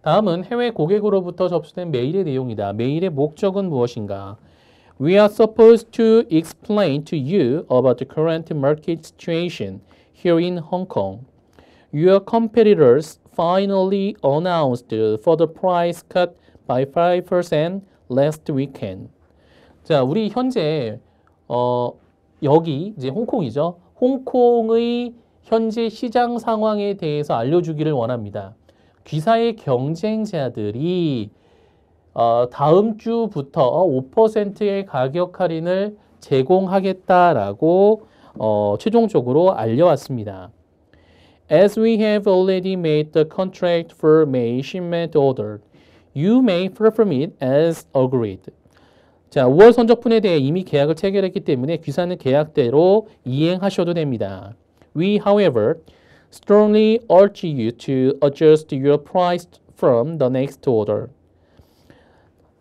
다음은 해외 고객으로부터 접수된 메일의 내용이다. 메일의 목적은 무엇인가? We are supposed to explain to you about the current market situation here in Hong Kong. Your competitors finally announced further price cut by 5% last weekend. 자, 우리 현재 어, 여기 이제 홍콩이죠. 홍콩의 현재 시장 상황에 대해서 알려주기를 원합니다. 귀사의 경쟁자들이 다음 주부터 5%의 가격 할인을 제공하겠다라고 최종적으로 알려왔습니다. As we have already made the contract for May shipment order, you may perform it as agreed. 자, 5월 선적분에 대해 이미 계약을 체결했기 때문에 귀사는 계약대로 이행하셔도 됩니다. We, however, strongly urge you to adjust your price from the next order.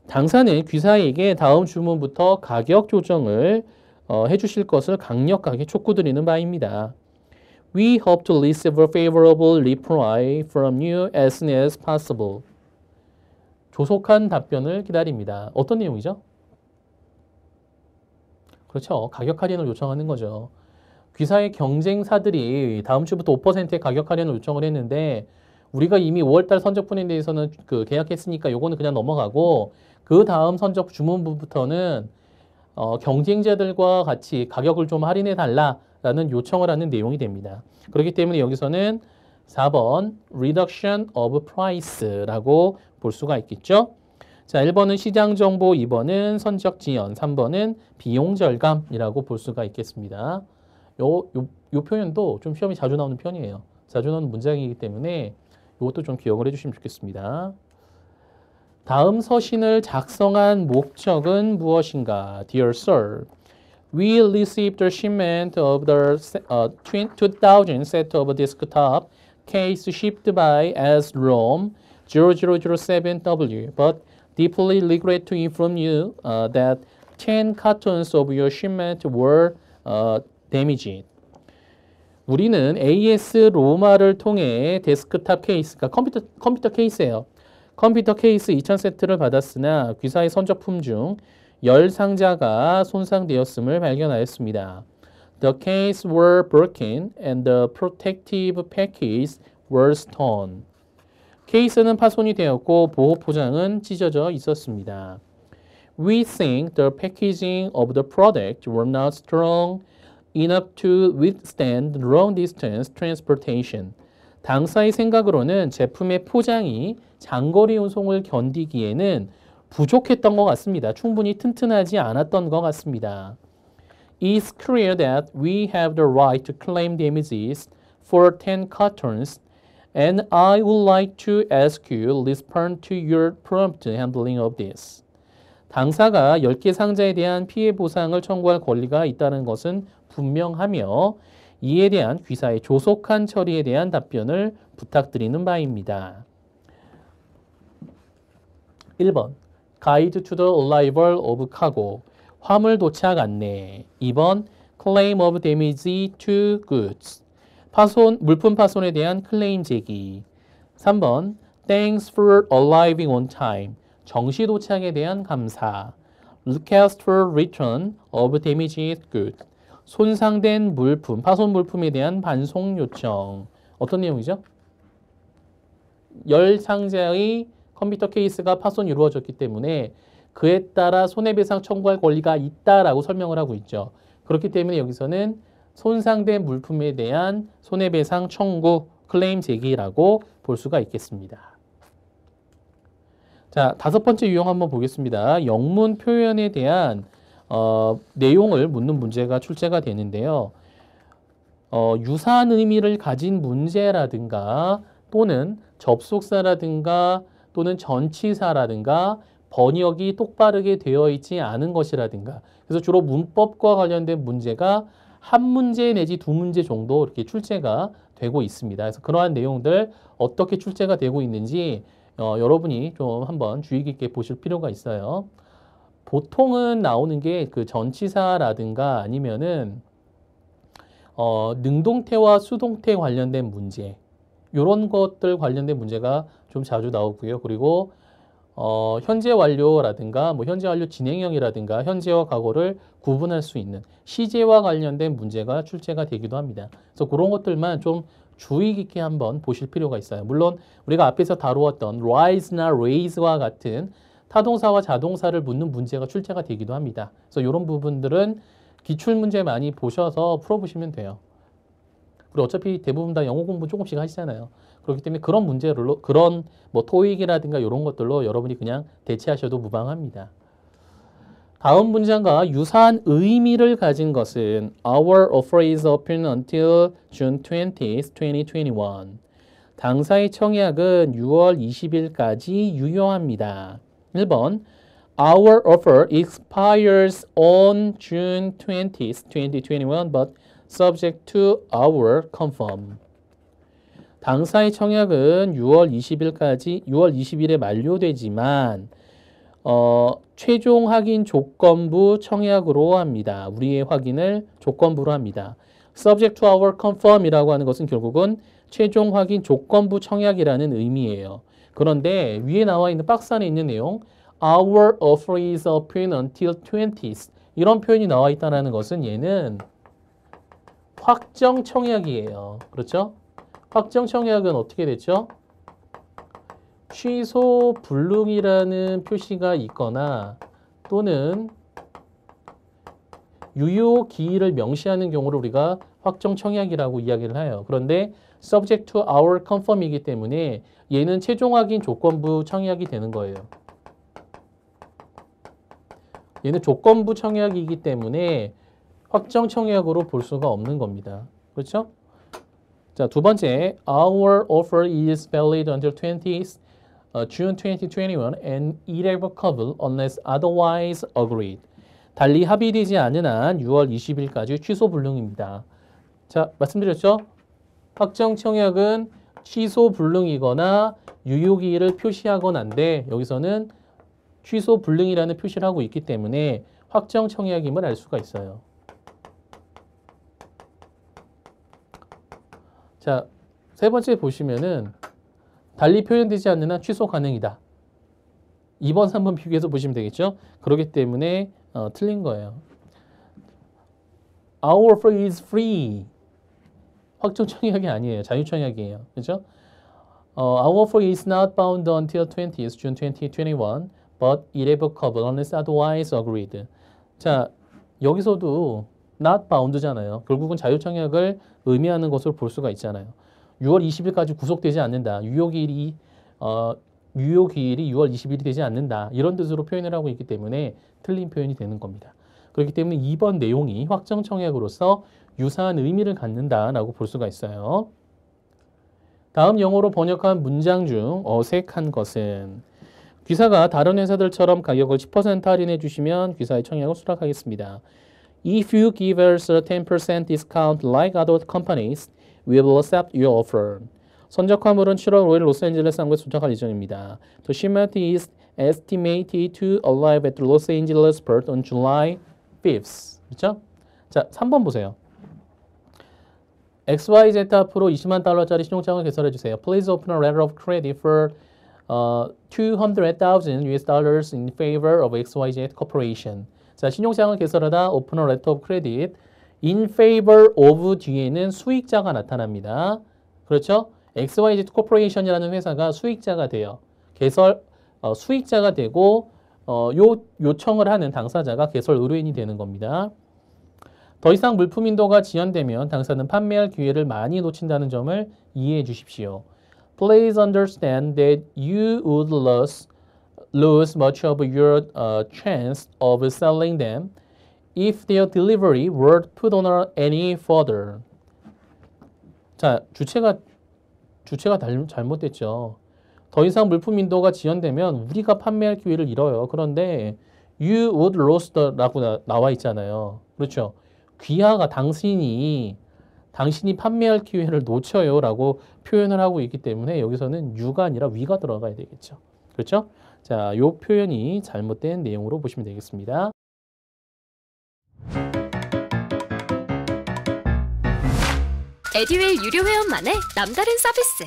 당사는 귀사에게 다음 주문부터 가격 조정을 해주실 것을 강력하게 촉구드리는 바입니다. We hope to receive a favorable reply from you as soon as possible. 조속한 답변을 기다립니다. 어떤 내용이죠? 그렇죠. 가격 할인을 요청하는 거죠. 귀사의 경쟁사들이 다음 주부터 5%의 가격 할인을 요청을 했는데 우리가 이미 5월달 선적분에 대해서는 계약했으니까 요거는 그냥 넘어가고 그 다음 선적 주문부부터는 경쟁자들과 같이 가격을 좀 할인해 달라라는 요청을 하는 내용이 됩니다. 그렇기 때문에 여기서는 4번 Reduction of Price라고 볼 수가 있겠죠. 자, 1번은 시장 정보, 2번은 선적 지연, 3번은 비용 절감이라고 볼 수가 있겠습니다. 요 표현도 좀 시험이 자주 나오는 편이에요. 자주 나오는 문장이기 때문에 이것도 좀 기억을 해주시면 좋겠습니다. 다음 서신을 작성한 목적은 무엇인가? Dear Sir, we received a shipment of the 2000 set of desktop case shipped by as Rome 0007W, but deeply regret to inform you that 10 cartons of your shipment were damaged. 우리는 AS 로마를 통해 데스크탑 케이스가 컴퓨터 케이스예요. 컴퓨터 케이스 2000세트를 받았으나 귀사의 선적품 중 10상자가 손상되었음을 발견하였습니다. The case were broken and the protective package were torn. 케이스는 파손이 되었고 보호 포장은 찢어져 있었습니다. We think the packaging of the product were not strong enough to withstand long distance transportation. 당사의 생각으로는 제품의 포장이 장거리 운송을 견디기에는 부족했던 것 같습니다. 충분히 튼튼하지 않았던 것 같습니다. It's clear that we have the right to claim damages for 10 cartons, and I would like to ask you to respond to your prompt handling of this. 당사가 10개 상자에 대한 피해 보상을 청구할 권리가 있다는 것은 분명하며 이에 대한 귀사의 조속한 처리에 대한 답변을 부탁드리는 바입니다. 1번 Guide to the arrival of cargo 화물 도착 안내 2번 Claim of damage to goods 물품 파손에 대한 클레임 제기 3번 Thanks for arriving on time 정시 도착에 대한 감사 Request for return of damaged goods 손상된 물품, 파손 물품에 대한 반송 요청. 어떤 내용이죠? 10상자의 컴퓨터 케이스가 파손이 이루어졌기 때문에 그에 따라 손해배상 청구할 권리가 있다라고 설명을 하고 있죠. 그렇기 때문에 여기서는 손상된 물품에 대한 손해배상 청구, 클레임 제기라고 볼 수가 있겠습니다. 자, 5번째 유형 한번 보겠습니다. 영문 표현에 대한 내용을 묻는 문제가 출제가 되는데요. 유사한 의미를 가진 문제라든가 또는 접속사라든가 또는 전치사라든가 번역이 똑바르게 되어 있지 않은 것이라든가 그래서 주로 문법과 관련된 문제가 한 문제 내지 두 문제 정도 이렇게 출제가 되고 있습니다. 그래서 그러한 내용들 어떻게 출제가 되고 있는지 여러분이 좀 한번 주의 깊게 보실 필요가 있어요. 보통은 나오는 게 그 전치사라든가 아니면은 능동태와 수동태 관련된 문제 이런 것들 관련된 문제가 좀 자주 나오고요. 그리고 현재 완료라든가 뭐 현재 완료 진행형이라든가 현재와 과거를 구분할 수 있는 시제와 관련된 문제가 출제가 되기도 합니다. 그래서 그런 것들만 좀 주의 깊게 한번 보실 필요가 있어요. 물론 우리가 앞에서 다루었던 rise나 raise와 같은 타동사와 자동사를 묻는 문제가 출제가 되기도 합니다. 그래서 이런 부분들은 기출 문제 많이 보셔서 풀어보시면 돼요. 그리고 어차피 대부분 다 영어 공부 조금씩 하시잖아요. 그렇기 때문에 그런 문제로 그런 뭐 토익이라든가 이런 것들로 여러분이 그냥 대체하셔도 무방합니다. 다음 문장과 유사한 의미를 가진 것은 Our offers open until June 20th, 2021. 당사의 청약은 6월 20일까지 유효합니다. 1번 Our offer expires on June 20th, 2021, but subject to our confirm. 당사의 청약은 6월 20일에 만료되지만 최종 확인 조건부 청약으로 합니다. 우리의 확인을 조건부로 합니다. subject to our confirm이라고 하는 것은 결국은 최종 확인 조건부 청약이라는 의미예요. 그런데 위에 나와 있는 박스 안에 있는 내용 Our offer is open until 20th 이런 표현이 나와 있다는 것은 얘는 확정 청약이에요. 그렇죠? 확정 청약은 어떻게 됐죠? 취소 불능이라는 표시가 있거나 또는 유효 기일을 명시하는 경우를 우리가 확정 청약이라고 이야기를 해요. 그런데 subject to our confirm이기 때문에 얘는 최종 확인 조건부 청약이 되는 거예요. 얘는 조건부 청약이기 때문에 확정 청약으로 볼 수가 없는 겁니다. 그렇죠? 자, 두 번째, Our offer is valid until 20th, June 2021 and irrevocable unless otherwise agreed. 달리 합의되지 않은 한 6월 20일까지 취소 불능입니다. 자, 말씀드렸죠? 확정 청약은 취소 불능이거나 유효기일을 표시하거나인데 여기서는 취소 불능이라는 표시를 하고 있기 때문에 확정 청약임을 알 수가 있어요. 자, 세 번째 보시면은 달리 표현되지 않는 한 취소 가능이다. 2번, 3번 비교해서 보시면 되겠죠? 그렇기 때문에 틀린 거예요. Our offer is free. 확정 청약이 아니에요. 자유 청약이에요. 그렇죠? Our offer is not bound until 20th, June 2021, but irrevocable unless otherwise agreed. 자, 여기서도 not bound잖아요. 결국은 자유 청약을 의미하는 것으로 볼 수가 있잖아요. 6월 20일까지 구속되지 않는다. 유효기일이 6월 20일이 되지 않는다. 이런 뜻으로 표현을 하고 있기 때문에 틀린 표현이 되는 겁니다. 그렇기 때문에 이번 내용이 확정 청약으로서 유사한 의미를 갖는다라고 볼 수가 있어요. 다음 영어로 번역한 문장 중 어색한 것은 귀사가 다른 회사들처럼 가격을 10% 할인해 주시면 귀사의 청약을 수락하겠습니다. If you give us a 10% discount like other companies, we will accept your offer. 선적 화물은 7월 5일 로스앤젤레스 항구에 도착할 예정입니다. The shipment is estimated to arrive at Los Angeles port on July 5th. 그렇죠? 자, 3번 보세요. XYZ 앞으로 20만 달러짜리 신용장을 개설해 주세요. Please open a letter of credit for $200,000 in favor of XYZ Corporation. 자, 신용장을 개설하다 open a letter of credit in favor of 뒤에는 수익자가 나타납니다. 그렇죠? XYZ Corporation이라는 회사가 수익자가 돼요. 수익자가 되고 요청을 하는 당사자가 개설 의뢰인이 되는 겁니다. 더 이상 물품 인도가 지연되면 당사는 판매할 기회를 많이 놓친다는 점을 이해해 주십시오. Please understand that you would lose much of your chance of selling them if their delivery were put on any further. 자, 주체가 잘못됐죠. 더 이상 물품 인도가 지연되면 우리가 판매할 기회를 잃어요. 그런데 you would lose 라고 나와 있잖아요. 그렇죠? 귀하가 당신이 판매할 기회를 놓쳐요 라고 표현을 하고 있기 때문에 여기서는 you가 아니라 we가 들어가야 되겠죠. 그렇죠? 자, 요 표현이 잘못된 내용으로 보시면 되겠습니다. 에듀윌 유료 회원만의 남다른 서비스.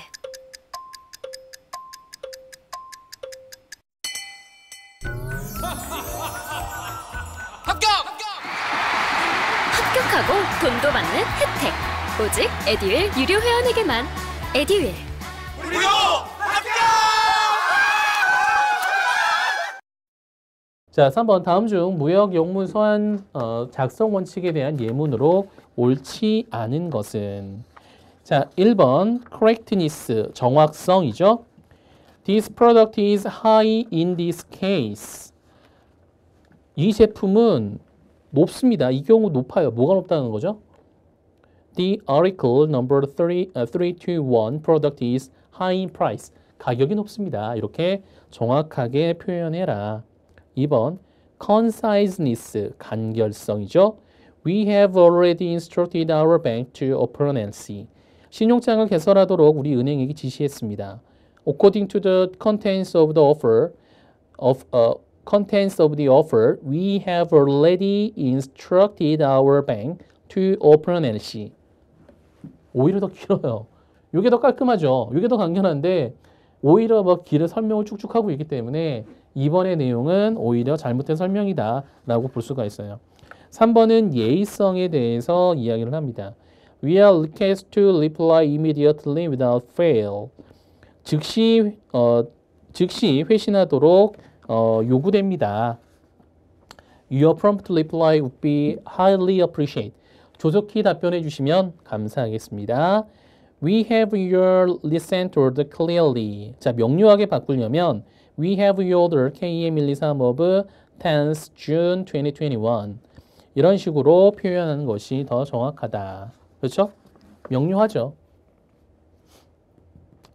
합격하고 돈도 받는 혜택. 오직 에듀윌 유료 회원에게만. 에듀윌. 무료 합격! 자, 3번 다음 중 무역 영문 서한 작성 원칙에 대한 예문으로 옳지 않은 것은? 자, 1번 correctness, 정확성이죠. This product is high in this case. 이 제품은 높습니다. 이 경우 높아요. 뭐가 높다는 거죠? The article number 321 product is high in price. 가격이 높습니다. 이렇게 정확하게 표현해라. 2번 conciseness, 간결성이죠. We have already instructed our bank to open NC. 신용장을 개설하도록 우리 은행에게 지시했습니다. According to the contents of the offer, we have already instructed our bank to open NC. 오히려 더 길어요. 이게 더 깔끔하죠. 이게 더 간결한데 오히려 막 길을 설명을 쭉쭉 하고 있기 때문에 이번의 내용은 오히려 잘못된 설명이다 라고 볼 수가 있어요. 3번은 예의성에 대해서 이야기를 합니다. We are requested to reply immediately without fail. 즉시 회신하도록 요구됩니다. Your prompt reply would be highly appreciated. 조속히 답변해 주시면 감사하겠습니다. We have your recent order clearly. 자, 명료하게 바꾸려면 We have your order KM123 of 10th June 2021. 이런 식으로 표현하는 것이 더 정확하다. 그렇죠? 명료하죠.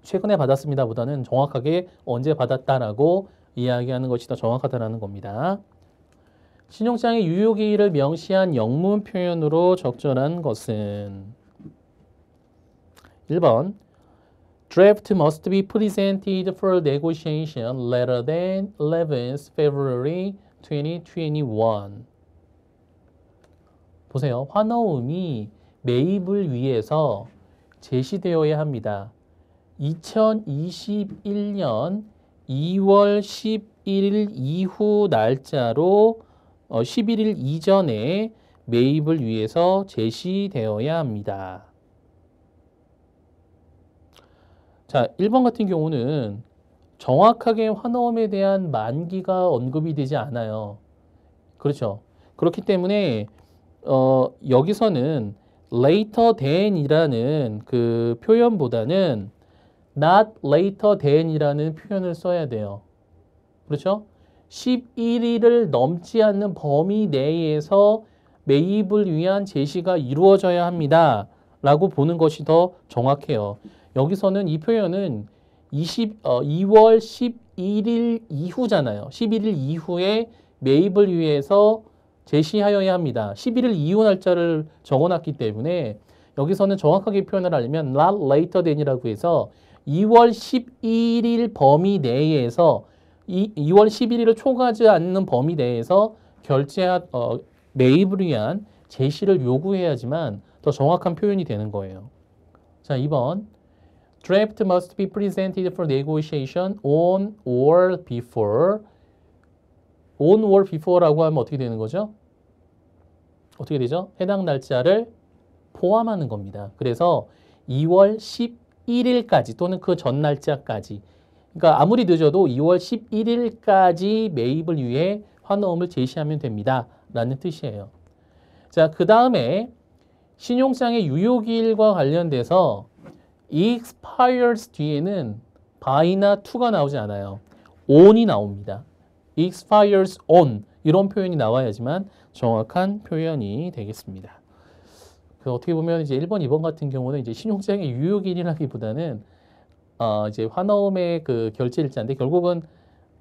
최근에 받았습니다 보다는 정확하게 언제 받았다라고 이야기하는 것이 더 정확하다라는 겁니다. 신용장의 유효기일을 명시한 영문 표현으로 적절한 것은? 1번 Draft must be presented for negotiation later than 11th February 2021. 보세요. 환어음이 매입을 위해서 제시되어야 합니다. 2021년 2월 11일 이후 날짜로 11일 이전에 매입을 위해서 제시되어야 합니다. 자, 1번 같은 경우는 정확하게 환어음에 대한 만기가 언급이 되지 않아요. 그렇죠. 그렇기 때문에 여기서는 later than이라는 그 표현보다는 not later than이라는 표현을 써야 돼요. 그렇죠? 11일을 넘지 않는 범위 내에서 매입을 위한 제시가 이루어져야 합니다. 라고 보는 것이 더 정확해요. 여기서는 이 표현은 2월 11일 이후잖아요. 11일 이후에 매입을 위해서 제시하여야 합니다. 11일 이후 날짜를 적어놨기 때문에 여기서는 정확하게 표현을 하려면 not later than이라고 해서 2월 11일 범위 내에서 2월 11일을 초과하지 않는 범위 내에서 매입을 위한 제시를 요구해야지만 더 정확한 표현이 되는 거예요. 자, 2번 Draft must be presented for negotiation on or before. on or before라고 하면 어떻게 되는 거죠? 어떻게 되죠? 해당 날짜를 포함하는 겁니다. 그래서 2월 11일까지 또는 그 전 날짜까지, 그러니까 아무리 늦어도 2월 11일까지 매입을 위해 환어음을 제시하면 됩니다. 라는 뜻이에요. 자, 그 다음에 신용장의 유효기일과 관련돼서 expires 뒤에는 by나 to가 나오지 않아요. on이 나옵니다. expires on 이런 표현이 나와야지만 정확한 표현이 되겠습니다. 어떻게 보면 이제 1번, 2번 같은 경우는 이제 신용장의 유효기일이라기보다는 이제 환어음의 그 결제일자인데 결국은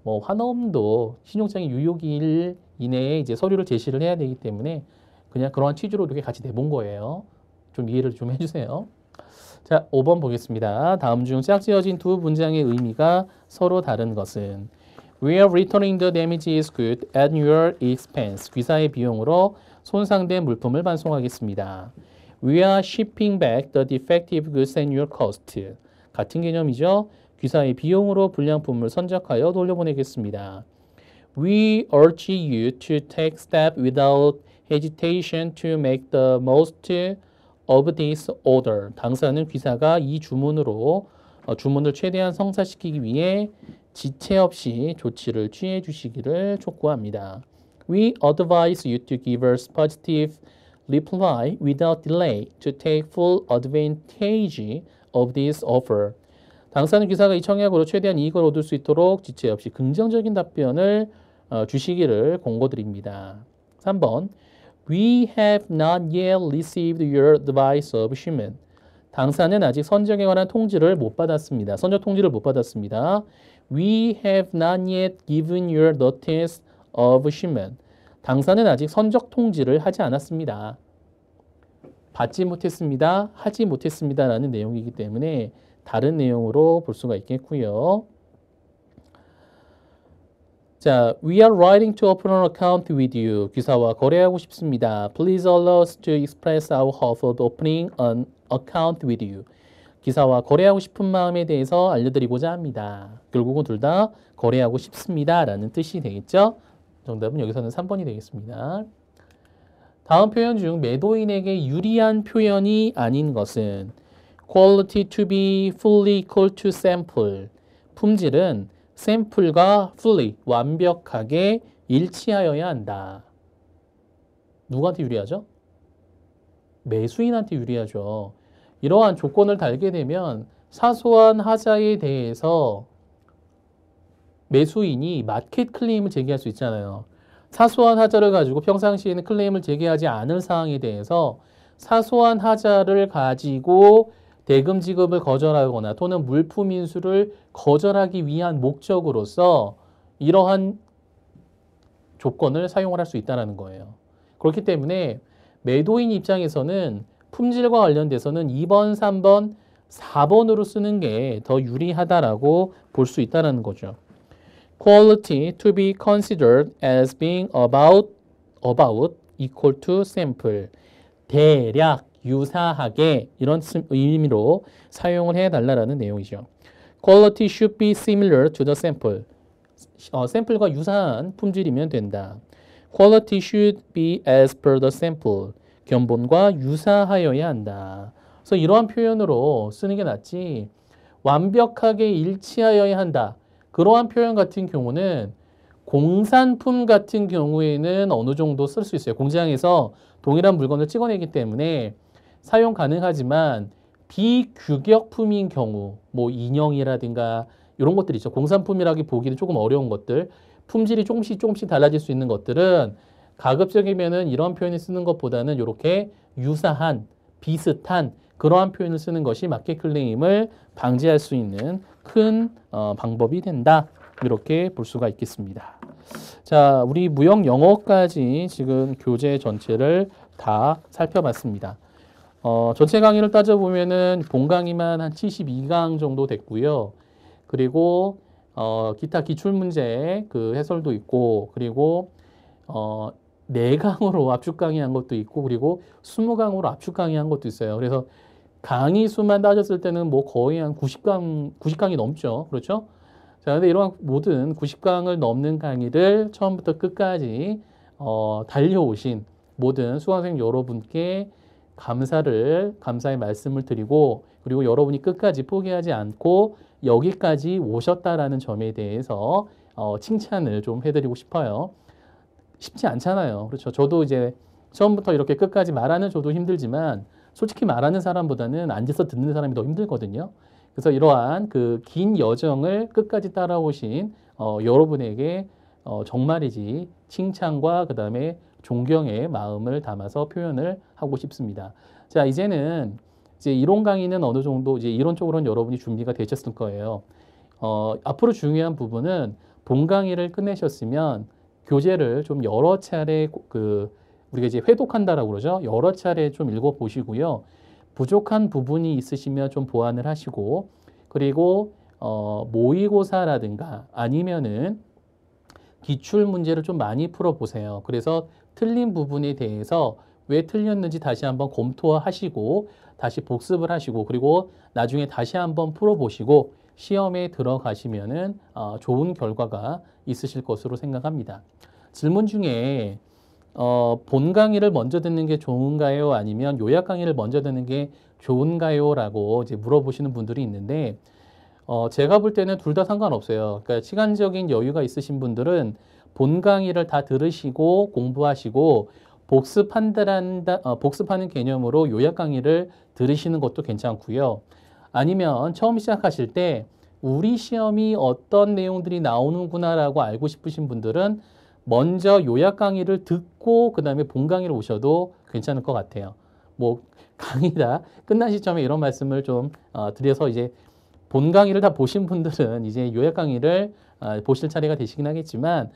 뭐 환어음도 신용장의 유효기일 이내에 이제 서류를 제시를 해야 되기 때문에 그냥 그러한 취지로 이렇게 같이 내본 거예요. 좀 이해를 좀 해주세요. 자, 5번 보겠습니다. 다음 중 짝지어진 두 문장의 의미가 서로 다른 것은? We are returning the damaged good at your expense. 귀사의 비용으로 손상된 물품을 반송하겠습니다. We are shipping back the defective goods at your cost. 같은 개념이죠. 귀사의 비용으로 불량품을 선적하여 돌려보내겠습니다. We urge you to take steps without hesitation to make the most of this order. 당사는 귀사가 이 주문으로 주문을 최대한 성사시키기 위해 지체 없이 조치를 취해 주시기를 촉구합니다. We advise you to give us positive reply without delay to take full advantage of this offer. 당사는 귀사가 이 청약으로 최대한 이익을 얻을 수 있도록 지체 없이 긍정적인 답변을 주시기를 공고드립니다. 3번 We have not yet received your advice of shipment. 당사는 아직 선적에 관한 통지를 못 받았습니다. 선적 통지를 못 받았습니다. We have not yet given your notice of shipment. 당사는 아직 선적 통지를 하지 않았습니다. 받지 못했습니다. 하지 못했습니다. 라는 내용이기 때문에 다른 내용으로 볼 수가 있겠고요. 자, we are writing to open an account with you. 귀사와 거래하고 싶습니다. Please allow us to express our hope of opening an account with you. 기사와 거래하고 싶은 마음에 대해서 알려드리고자 합니다. 결국은 둘 다 거래하고 싶습니다. 라는 뜻이 되겠죠? 정답은 여기서는 3번이 되겠습니다. 다음 표현 중 매도인에게 유리한 표현이 아닌 것은 quality to be fully equal to sample. 품질은 샘플과 fully, 완벽하게 일치하여야 한다. 누구한테 유리하죠? 매수인한테 유리하죠. 이러한 조건을 달게 되면 사소한 하자에 대해서 매수인이 마켓 클레임을 제기할 수 있잖아요. 사소한 하자를 가지고 평상시에는 클레임을 제기하지 않을 사항에 대해서 사소한 하자를 가지고 대금 지급을 거절하거나 또는 물품 인수를 거절하기 위한 목적으로서 이러한 조건을 사용을 할 수 있다는 거예요. 그렇기 때문에 매도인 입장에서는 품질과 관련돼서는 2번, 3번, 4번으로 쓰는 게 더 유리하다라고 볼 수 있다는 거죠. Quality to be considered as being about equal to sample. 대략 유사하게 이런 의미로 사용을 해달라는 내용이죠. Quality should be similar to the sample. 샘플과 유사한 품질이면 된다. Quality should be as per the sample. 견본과 유사하여야 한다. 그래서 이러한 표현으로 쓰는 게 낫지 완벽하게 일치하여야 한다. 그러한 표현 같은 경우는 공산품 같은 경우에는 어느 정도 쓸 수 있어요. 공장에서 동일한 물건을 찍어내기 때문에 사용 가능하지만 비규격품인 경우, 뭐 인형이라든가 이런 것들 있죠. 공산품이라기 보기는 조금 어려운 것들, 품질이 조금씩 달라질 수 있는 것들은 가급적이면은 이런 표현을 쓰는 것보다는 이렇게 유사한, 비슷한 그러한 표현을 쓰는 것이 마켓 클레임을 방지할 수 있는 큰 방법이 된다. 이렇게 볼 수가 있겠습니다. 자, 우리 무역 영어까지 지금 교재 전체를 다 살펴봤습니다. 전체 강의를 따져보면은 본 강의만 한 72강 정도 됐고요. 그리고 기타 기출문제 그 해설도 있고, 그리고 4강으로 압축 강의한 것도 있고, 그리고 20강으로 압축 강의한 것도 있어요. 그래서 강의 수만 따졌을 때는 뭐 거의 한 90강이 넘죠. 그렇죠? 자, 근데 이런 모든 90강을 넘는 강의를 처음부터 끝까지 달려오신 모든 수강생 여러분께 감사의 말씀을 드리고, 그리고 여러분이 끝까지 포기하지 않고 여기까지 오셨다라는 점에 대해서 칭찬을 좀 해드리고 싶어요. 쉽지 않잖아요. 그렇죠? 저도 이제 처음부터 이렇게 끝까지 말하는 저도 힘들지만 솔직히 말하는 사람보다는 앉아서 듣는 사람이 더 힘들거든요. 그래서 이러한 그 긴 여정을 끝까지 따라오신 여러분에게 정말이지 칭찬과 그 다음에 존경의 마음을 담아서 표현을 하고 싶습니다. 자, 이제는 이제 이론 강의는 어느 정도 이제 이론적으로는 여러분이 준비가 되셨을 거예요. 앞으로 중요한 부분은 본 강의를 끝내셨으면 교재를 좀 여러 차례 우리가 이제 회독한다라고 그러죠. 여러 차례 좀 읽어보시고요. 부족한 부분이 있으시면 좀 보완을 하시고, 그리고 모의고사라든가 아니면은 기출 문제를 좀 많이 풀어보세요. 그래서 틀린 부분에 대해서 왜 틀렸는지 다시 한번 검토하시고 다시 복습을 하시고 그리고 나중에 다시 한번 풀어보시고 시험에 들어가시면은 좋은 결과가 있으실 것으로 생각합니다. 질문 중에 본 강의를 먼저 듣는 게 좋은가요? 아니면 요약 강의를 먼저 듣는 게 좋은가요? 라고 이제 물어보시는 분들이 있는데 제가 볼 때는 둘 다 상관없어요. 그러니까 시간적인 여유가 있으신 분들은 본 강의를 다 들으시고 공부하시고 복습하는 개념으로 요약 강의를 들으시는 것도 괜찮고요. 아니면 처음 시작하실 때 우리 시험이 어떤 내용들이 나오는구나라고 알고 싶으신 분들은 먼저 요약 강의를 듣고 그 다음에 본 강의를 오셔도 괜찮을 것 같아요. 뭐 강의 다 끝난 시점에 이런 말씀을 좀 드려서 이제 본 강의를 다 보신 분들은 이제 요약 강의를 보실 차례가 되시긴 하겠지만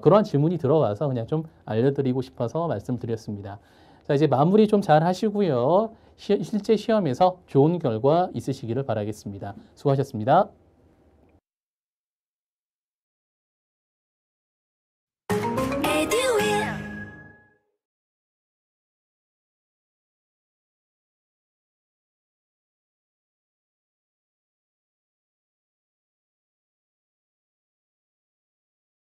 그러한 질문이 들어와서 그냥 좀 알려드리고 싶어서 말씀드렸습니다. 자, 이제 마무리 좀 잘 하시고요. 실제 시험에서 좋은 결과 있으시기를 바라겠습니다. 수고하셨습니다.